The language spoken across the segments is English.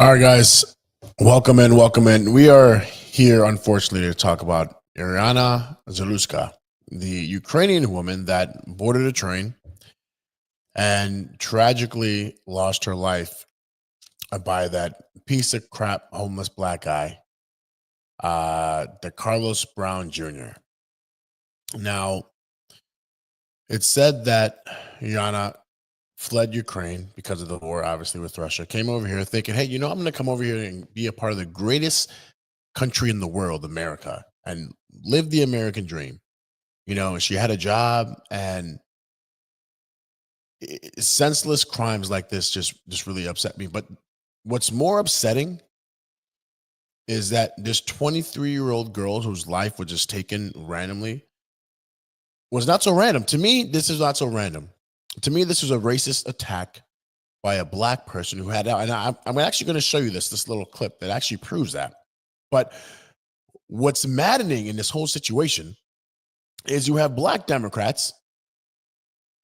All right, guys, welcome in, welcome in. We are here, unfortunately, to talk about Iryna Zarutska, the Ukrainian woman that boarded a train and tragically lost her life by that piece of crap homeless black guy, Decarlos Brown Jr. Now, it's said that Iryna fled Ukraine because of the war, obviously, with Russia, came over here thinking, hey, I'm going to come over here and be a part of the greatest country in the world, America, and live the American dream. She had a job, and senseless crimes like this just really upset me. But what's more upsetting is that this 23-year-old girl whose life was just taken randomly was not so random. To me, this is not so random. To me, this was a racist attack by a black person who had, and I'm actually going to show you this little clip that actually proves that. But what's maddening in this whole situation is you have black Democrats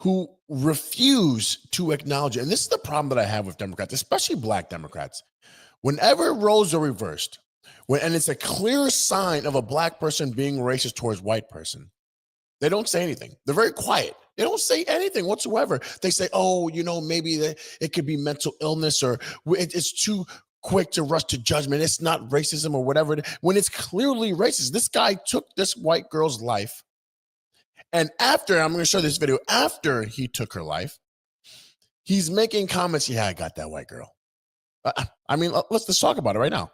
who refuse to acknowledge it. And this is the problem that I have with Democrats, especially black Democrats. Whenever roles are reversed, and it's a clear sign of a black person being racist towards white person, they don't say anything. They're very quiet. They don't say anything whatsoever. They say, oh, maybe it could be mental illness, or it's too quick to rush to judgment. It's not racism or whatever. When it's clearly racist, this guy took this white girl's life. And after, I'm going to show this video, after he took her life, he's making comments. Yeah, I got that white girl. Let's talk about it right now.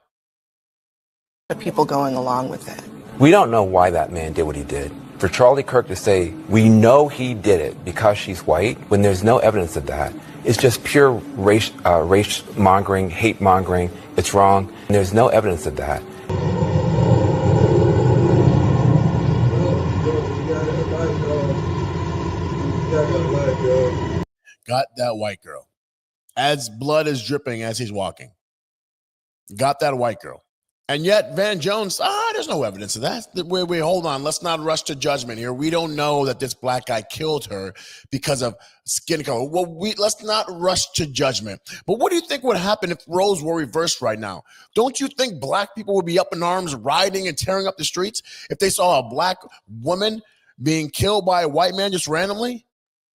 The people going along with it. We don't know why that man did what he did. For Charlie Kirk to say, we know he did it because she's white, when there's no evidence of that, it's just pure race mongering, hate mongering. It's wrong. And there's no evidence of that. Got that white girl. As blood is dripping as he's walking. Got that white girl. And yet Van Jones, there's no evidence of that. Wait, hold on. Let's not rush to judgment here. We don't know that this black guy killed her because of skin color. Well, let's not rush to judgment. But what do you think would happen if roles were reversed right now? Don't you think black people would be up in arms, rioting and tearing up the streets if they saw a black woman being killed by a white man just randomly?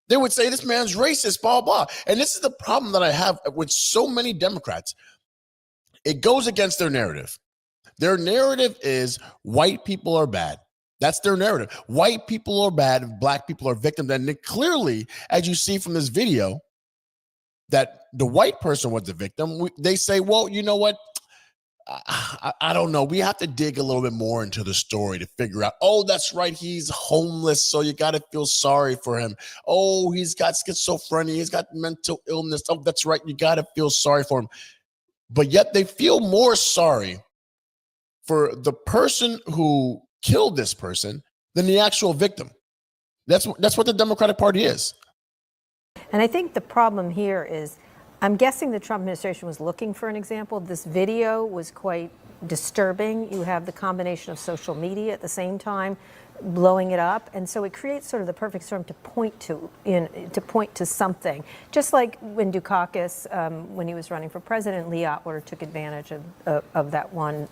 They would say this man's racist, blah, blah. And this is the problem that I have with so many Democrats. It goes against their narrative. Their narrative is white people are bad. That's their narrative. White people are bad. Black people are victims. And clearly, as you see from this video, that the white person was the victim. They say, well, you know what? I don't know. We have to dig a little bit more into the story to figure out, oh, that's right. He's homeless. So you got to feel sorry for him. Oh, he's got schizophrenia. He's got mental illness. Oh, that's right. You got to feel sorry for him. But yet they feel more sorry for the person who killed this person than the actual victim. That's what the Democratic Party is. And I think the problem here is, I'm guessing the Trump administration was looking for an example. This video was quite disturbing. You have the combination of social media at the same time blowing it up, and so it creates sort of the perfect storm to point to something. Just like when Dukakis, when he was running for president, Lee Atwater took advantage of that one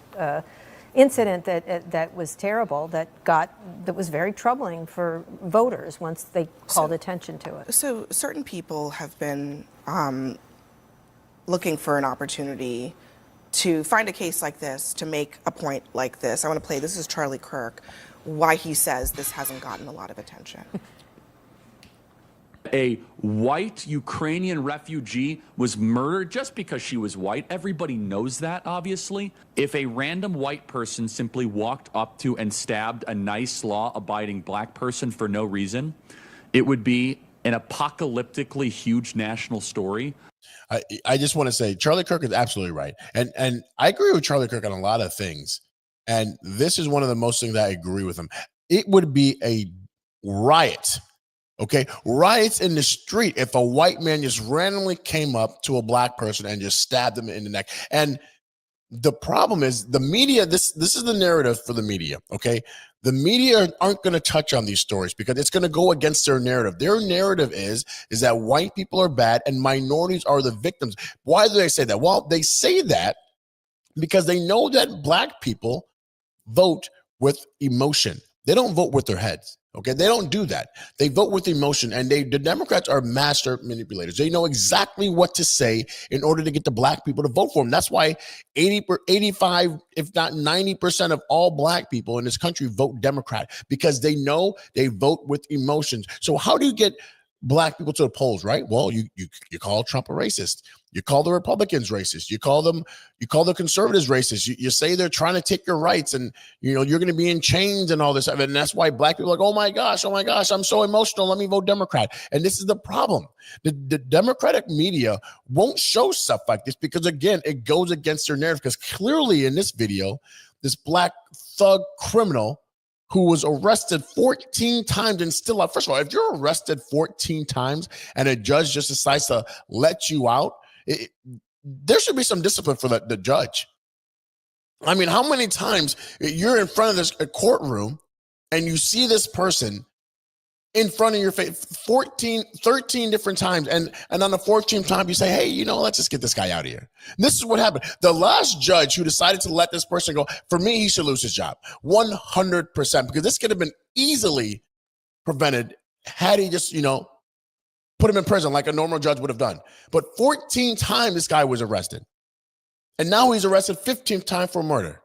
incident that was terrible, that was very troubling for voters once they called attention to it. So certain people have been looking for an opportunity to find a case like this, to make a point like this. I want to play, this is Charlie Kirk, why he says this hasn't gotten a lot of attention. A white Ukrainian refugee was murdered just because she was white. Everybody knows that, obviously. If a random white person simply walked up to and stabbed a nice, law-abiding black person for no reason, it would be an apocalyptically huge national story. I just want to say Charlie Kirk is absolutely right. And I agree with Charlie Kirk on a lot of things. And this is one of the most things that I agree with him. It would be a riot. Okay, riots in the street if a white man just randomly came up to a black person and just stabbed him in the neck. And The problem is the media, this is the narrative for the media, okay? The media aren't going to touch on these stories because it's going to go against their narrative. Their narrative is that white people are bad and minorities are the victims. Why do they say that? Well, they say that because they know that black people vote with emotion. They don't vote with their heads. Okay, they don't do that. They vote with emotion, and the Democrats are master manipulators. They know exactly what to say in order to get the black people to vote for them. That's why 85, if not 90% of all black people in this country vote Democrat, because they know they vote with emotions. So how do you get black people to the polls, right? Well, you call Trump a racist. You call the Republicans racist. You call the conservatives racist. You say they're trying to take your rights, and you're going to be in chains and all this. And that's why black people are like, oh my gosh, I'm so emotional. Let me vote Democrat. And this is the problem. The Democratic media won't show stuff like this because, again, it goes against their narrative. Because clearly in this video, this black thug criminal who was arrested 14 times and still out. First of all, if you're arrested 14 times and a judge just decides to let you out, there should be some discipline for the judge. I mean, how many times you're in front of this courtroom and you see this person in front of your face 13 different times, and on the 14th time you say, hey, let's just get this guy out of here. This is what happened. The last judge who decided to let this person go, for me, he should lose his job 100%, because this could have been easily prevented had he just put him in prison like a normal judge would have done. But 14 times this guy was arrested, and now he's arrested 15th time for murder.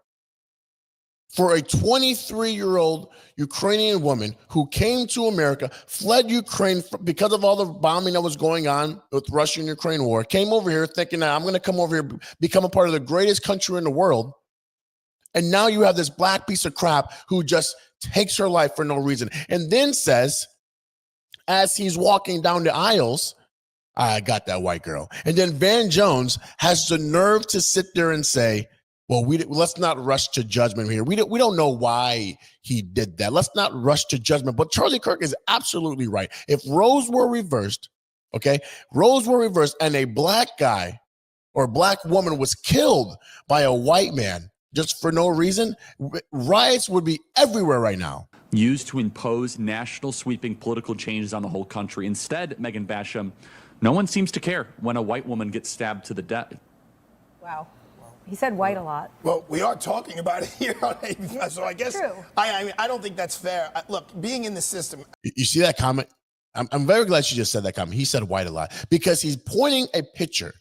For a 23-year-old Ukrainian woman who came to America, fled Ukraine because of all the bombing that was going on with Russia and Ukraine war, came over here thinking that I'm going to come over here, become a part of the greatest country in the world. And now you have this black piece of crap who just takes her life for no reason. And then says, as he's walking down the aisles, I got that white girl. And then Van Jones has the nerve to sit there and say, well, let's not rush to judgment here. We don't know why he did that. Let's not rush to judgment. But Charlie Kirk is absolutely right. If roles were reversed, and a black guy or black woman was killed by a white man just for no reason, riots would be everywhere right now. Used to impose national sweeping political changes on the whole country. Instead, Megan Basham, no one seems to care when a white woman gets stabbed to the death. Wow. He said white a lot. Well, we are talking about it here, so I guess I mean, I don't think that's fair. Look, being in the system. You see that comment? I'm very glad she just said that comment. He said white a lot because he's pointing a picture.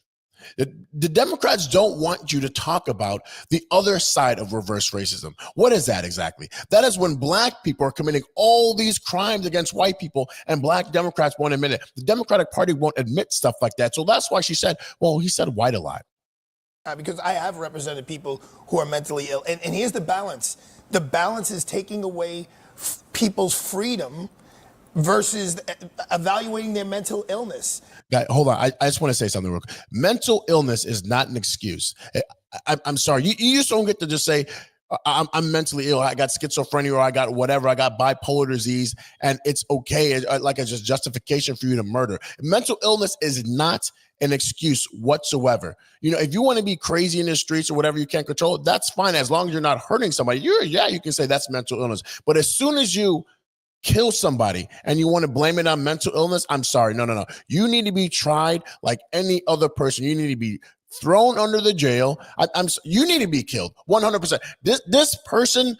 The Democrats don't want you to talk about the other side of reverse racism. What is that exactly? That is when black people are committing all these crimes against white people and black Democrats won't admit it. The Democratic Party won't admit stuff like that. So that's why she said, well, he said white a lot. Because I have represented people who are mentally ill. And here's the balance. The balance is taking away people's freedom versus evaluating their mental illness. Guy, hold on. I just want to say something real quick. Mental illness is not an excuse. I'm sorry. You just don't get to just say, I'm mentally ill. I got schizophrenia, or I got whatever. I got bipolar disease, and it's okay. Like it's just justification for you to murder. Mental illness is not an excuse whatsoever. If you want to be crazy in the streets or whatever you can't control, that's fine as long as you're not hurting somebody. You can say that's mental illness. But as soon as you kill somebody and you want to blame it on mental illness, I'm sorry. No. You need to be tried like any other person. You need to be thrown under the jail. You need to be killed 100%. This person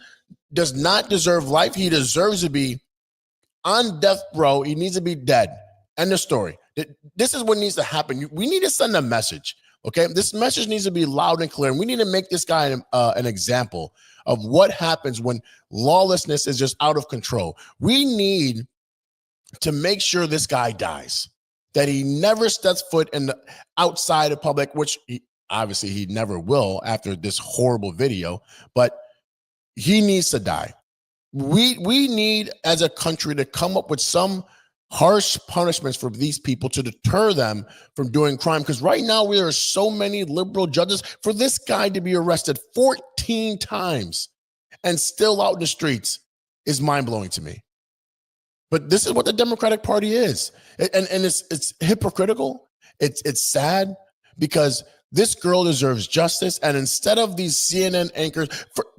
does not deserve life. He deserves to be on death row. He needs to be dead. End of story. This is what needs to happen. We need to send a message. Okay, this message needs to be loud and clear. And we need to make this guy an example of what happens when lawlessness is just out of control. We need to make sure this guy dies, that he never steps foot outside of public, which obviously he never will after this horrible video, but he needs to die. We need, as a country, to come up with some harsh punishments for these people to deter them from doing crime. Because right now there are so many liberal judges. For this guy to be arrested 14 times and still out in the streets is mind-blowing to me. But this is what the Democratic Party is. And it's hypocritical. It's sad because This girl deserves justice. And instead of these CNN anchors,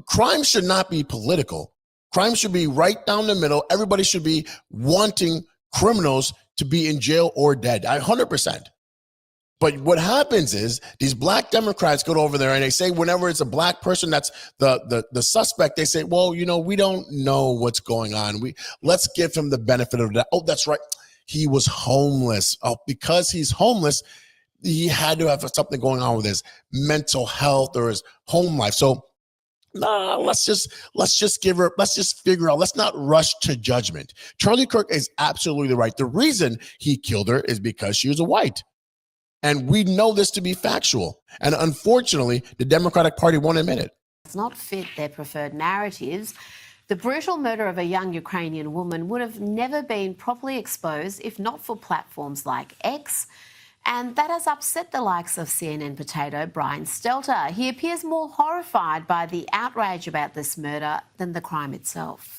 crime should not be political. Crime should be right down the middle. Everybody should be wanting criminals to be in jail or dead. 100%. But what happens is these black Democrats go over there and they say whenever it's a black person that's the suspect, they say, well, we don't know what's going on. Let's give him the benefit of that. Oh, that's right. He was homeless. Oh, because he's homeless, he had to have something going on with his mental health or his home life. So let's just figure out, let's not rush to judgment. Charlie Kirk is absolutely right. The reason he killed her is because she was a white. And we know this to be factual. And unfortunately, the Democratic Party won't admit it. Does not fit their preferred narratives. The brutal murder of a young Ukrainian woman would have never been properly exposed if not for platforms like X. And that has upset the likes of CNN potato Brian Stelter. He appears more horrified by the outrage about this murder than the crime itself.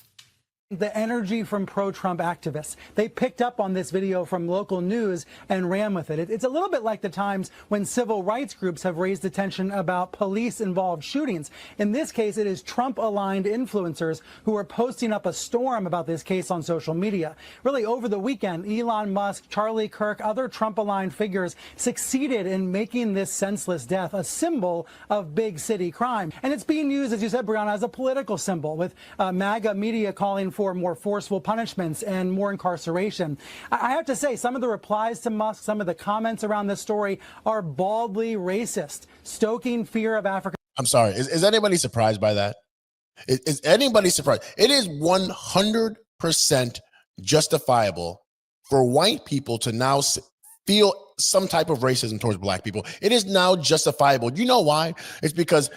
The energy from pro-Trump activists. They picked up on this video from local news and ran with it. It's a little bit like the times when civil rights groups have raised attention about police-involved shootings. In this case, it is Trump-aligned influencers who are posting up a storm about this case on social media. Really, over the weekend, Elon Musk, Charlie Kirk, other Trump-aligned figures succeeded in making this senseless death a symbol of big city crime. And it's being used, as you said, Brianna, as a political symbol, with MAGA media calling for more forceful punishments and more incarceration. I have to say, some of the replies to Musk, some of the comments around this story are baldly racist, stoking fear of Africa. I'm sorry. Is anybody surprised by that? Is anybody surprised? It is 100% justifiable for white people to now feel some type of racism towards black people. It is now justifiable. You know why? It's because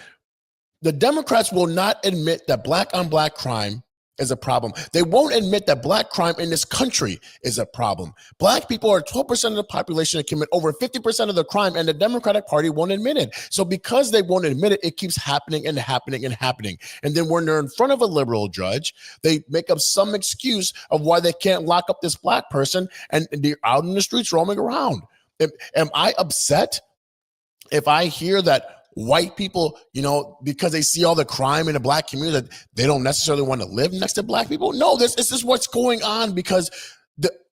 the Democrats will not admit that black on black crime is a problem. They won't admit that black crime in this country is a problem. Black people are 12% of the population that commit over 50% of the crime, and the Democratic Party won't admit it. So because they won't admit it, it keeps happening and happening and happening. And then when they're in front of a liberal judge, they make up some excuse of why they can't lock up this black person, and they're out in the streets roaming around. Am I upset if I hear that white people, because they see all the crime in the black community, that they don't necessarily want to live next to black people? No, this is what's going on because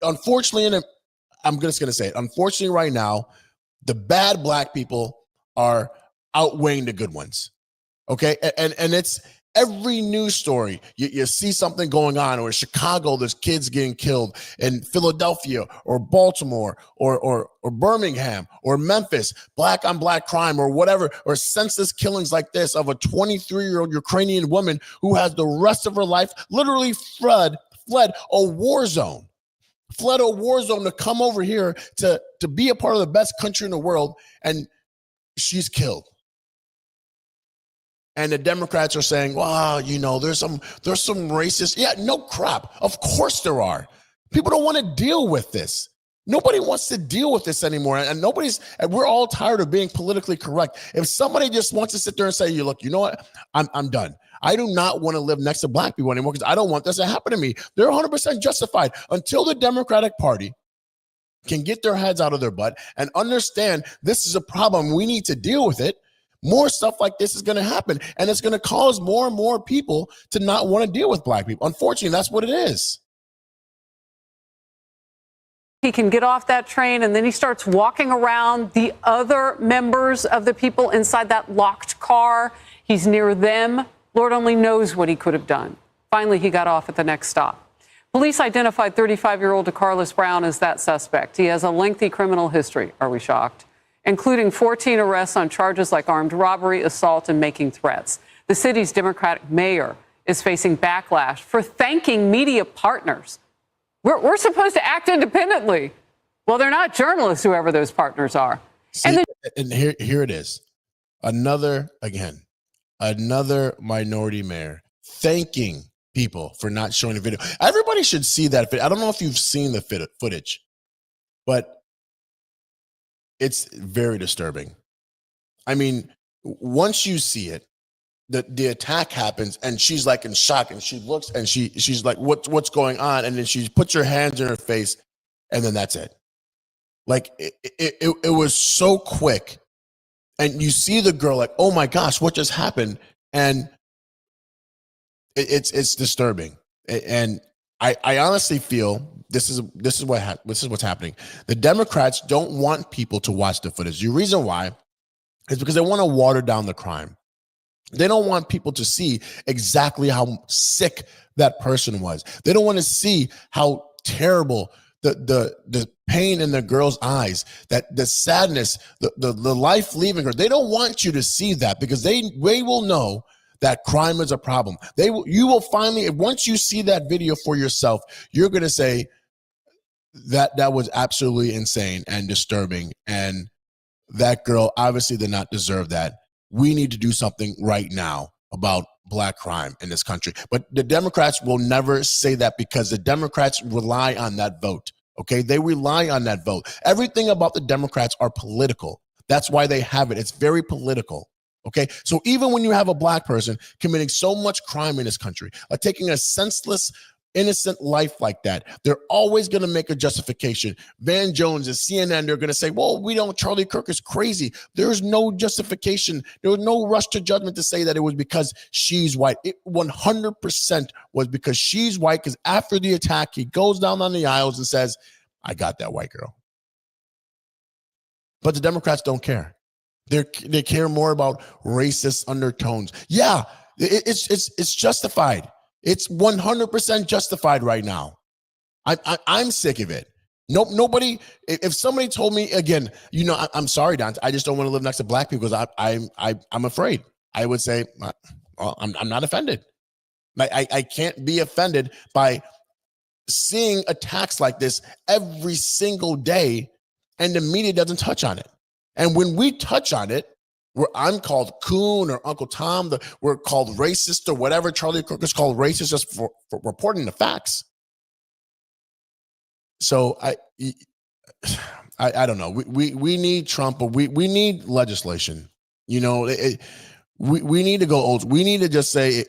unfortunately, I'm just going to say it, unfortunately right now, the bad black people are outweighing the good ones. Okay. And it's every news story. You see something going on, or in Chicago, there's kids getting killed, in Philadelphia or Baltimore or Birmingham or Memphis, black on black crime or whatever, or senseless killings like this of a 23-year-old Ukrainian woman who has the rest of her life literally fled a war zone. Fled a war zone to come over here to be a part of the best country in the world, and she's killed. And the Democrats are saying, wow, there's some racist. Yeah, no crap. Of course there are. People don't want to deal with this. Nobody wants to deal with this anymore. And we're all tired of being politically correct. If somebody just wants to sit there and say, look, you know what? I'm done. I do not want to live next to black people anymore because I don't want this to happen to me. They're 100% justified until the Democratic Party can get their heads out of their butt and understand this is a problem. We need to deal with it. More stuff like this is going to happen, and it's going to cause more and more people to not want to deal with black people. Unfortunately, that's what it is. He can get off that train, and then he starts walking around the other members of the people inside that locked car. He's near them. Lord only knows what he could have done. Finally, he got off at the next stop. Police identified 35-year-old Decarlos Brown as that suspect. He has a lengthy criminal history. Are we shocked? Including 14 arrests on charges like armed robbery, assault, and making threats. The city's Democratic mayor is facing backlash for thanking media partners. We're supposed to act independently. Well, they're not journalists, whoever those partners are. See, and here it is. Another minority mayor thanking people for not showing the video. Everybody should see that. I don't know if you've seen the footage, but it's very disturbing. I mean, once you see it, the attack happens, and she's like in shock, and she looks, and she's like, what's going on? And then she puts her hands in her face, and then that's it. Like it was so quick, And you see the girl like, oh my gosh, what just happened? And it's disturbing. And I honestly feel this is what's happening. The Democrats don't want people to watch the footage. The reason why is because they want to water down the crime. They don't want people to see exactly how sick that person was. They don't want to see how terrible the pain in the girl's eyes, that the sadness, the life leaving her. They don't want you to see that because they will know that crime is a problem. You will finally, once you see that video for yourself, you're going to say that was absolutely insane and disturbing. And that girl obviously did not deserve that. We need to do something right now about black crime in this country. But the Democrats will never say that because the Democrats rely on that vote. Okay, they rely on that vote. Everything about the Democrats are political. That's why they have it. It's very political. Okay, so even when you have a black person committing so much crime in this country, like taking a senseless, innocent life like that, they're always going to make a justification. Van Jones and CNN, they're going to say, well, Charlie Kirk is crazy. There's no justification. There was no rush to judgment to say that it was because she's white. It 100% was because she's white, because after the attack, he goes down on the aisles and says, I got that white girl. But the Democrats don't care. They care more about racist undertones. Yeah, it's justified. It's 100% justified right now. I'm sick of it. Nobody. If somebody told me again, I'm sorry, Don. I just don't want to live next to black people because I'm afraid. I would say, well, I'm not offended. I can't be offended by seeing attacks like this every single day, and the media doesn't touch on it. And when we touch on it, I'm called coon or Uncle Tom. We're called racist or whatever. Charlie Kirk is called racist just for reporting the facts. So I don't know. We need Trump, but we need legislation. We need to go old. We need to just say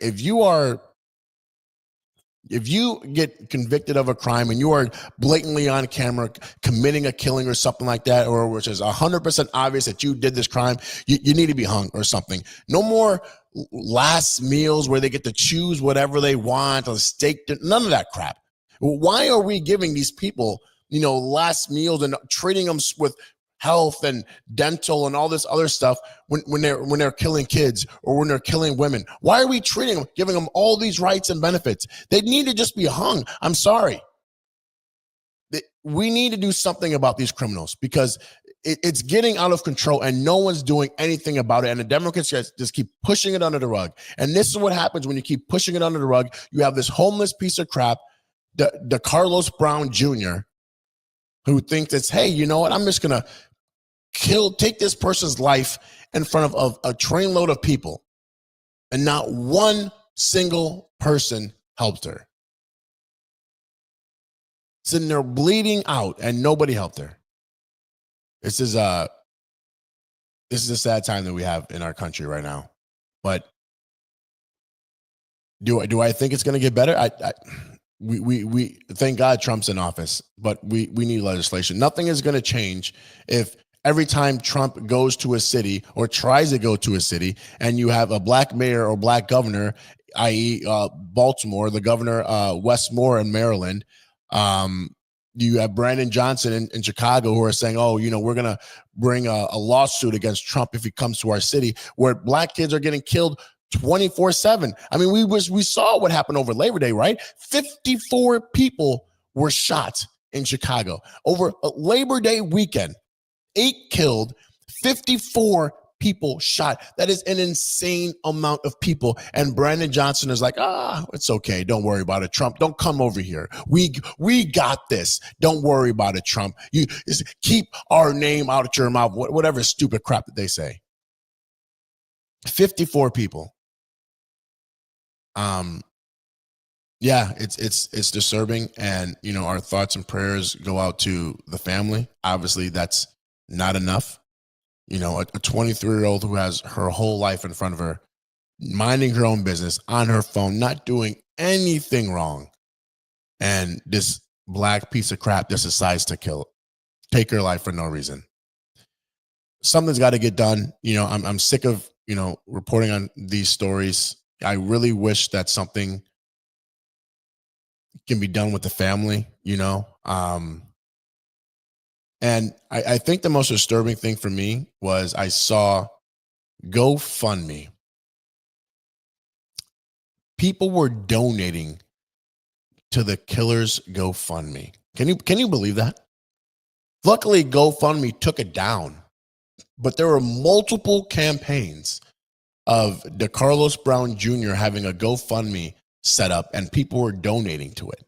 if you get convicted of a crime and you are blatantly on camera committing a killing or something like that, or which is 100% obvious that you did this crime, you need to be hung or something. No more last meals where they get to choose whatever they want on steak. None of that crap. Why are we giving these people, last meals and treating them with health and dental and all this other stuff when they're killing kids or when they're killing women? Why are we treating them, giving them all these rights and benefits? They need to just be hung. I'm sorry. We need to do something about these criminals because it's getting out of control and no one's doing anything about it. And the Democrats just keep pushing it under the rug. And this is what happens when you keep pushing it under the rug. You have this homeless piece of crap, Decarlos Brown Jr., who thinks it's, hey, you know what? I'm just going to take this person's life in front of a trainload of people, and not one single person helped her. Sitting there bleeding out and nobody helped her. This is a sad time that we have in our country right now. But do I think it's going to get better? We thank God Trump's in office, but we need legislation. Nothing is going to change if every time Trump goes to a city or tries to go to a city and you have a black mayor or black governor, i.e. Baltimore, the governor, Wes Moore in Maryland, you have Brandon Johnson in Chicago who are saying, oh, we're going to bring a lawsuit against Trump if he comes to our city, where black kids are getting killed 24/7. I mean, we saw what happened over Labor Day, right? 54 people were shot in Chicago over a Labor Day weekend. 8 killed, 54 people shot. That is an insane amount of people. And Brandon Johnson is like, it's okay. Don't worry about it, Trump. Don't come over here. We got this. Don't worry about it, Trump. You just keep our name out of your mouth. Whatever stupid crap that they say. 54 people. Yeah, it's disturbing, and our thoughts and prayers go out to the family. Obviously, that's not enough. A 23-year-old who has her whole life in front of her, minding her own business on her phone, not doing anything wrong, and this black piece of crap just decides to take her life for no reason. something's got to get done. I'm sick of, reporting on these stories. I really wish that something can be done with the family, and I think the most disturbing thing for me was I saw GoFundMe. People were donating to the killer's GoFundMe. Can you believe that? Luckily, GoFundMe took it down, but there were multiple campaigns of Decarlos Brown Jr. having a GoFundMe set up, and people were donating to it.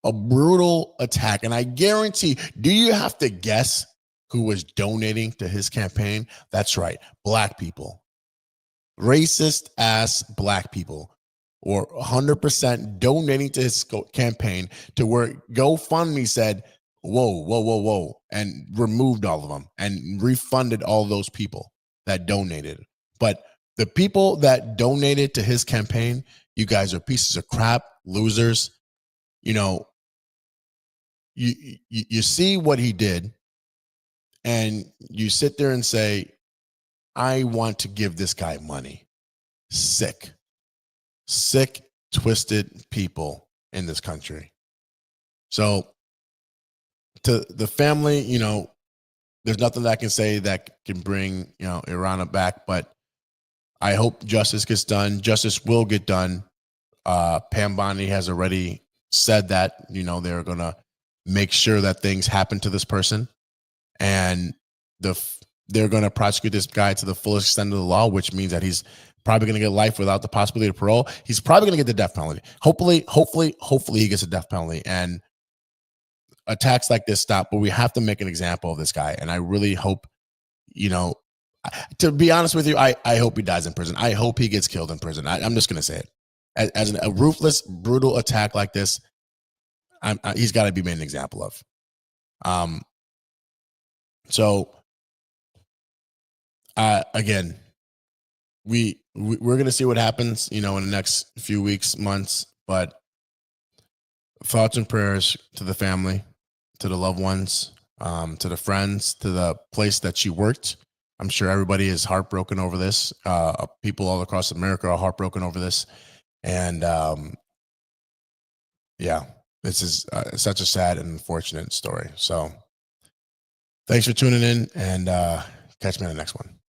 A brutal attack. And I guarantee, do you have to guess who was donating to his campaign? That's right, black people. Racist ass black people were 100% donating to his campaign, to where GoFundMe said, whoa, and removed all of them and refunded all those people that donated. But the people that donated to his campaign, you guys are pieces of crap, losers. You see what he did, and you sit there and say, I want to give this guy money. Sick, twisted people in this country. So to the family, there's nothing that I can say that can bring, Iryna back, but I hope justice gets done. Justice will get done. Pam Bondi has already said that, they're going to make sure that things happen to this person, and they're going to prosecute this guy to the fullest extent of the law, which means that he's probably going to get life without the possibility of parole. He's probably going to get the death penalty. Hopefully he gets a death penalty and attacks like this stop, but we have to make an example of this guy. And I really hope, to be honest with you, I hope he dies in prison. I hope he gets killed in prison. I'm just going to say it. As a ruthless, brutal attack like this, he's got to be made an example of. So again, we're going to see what happens, in the next few weeks, months, but thoughts and prayers to the family, to the loved ones, to the friends, to the place that she worked. I'm sure everybody is heartbroken over this. People all across America are heartbroken over this. And this is such a sad and unfortunate story. So thanks for tuning in, and catch me on the next one.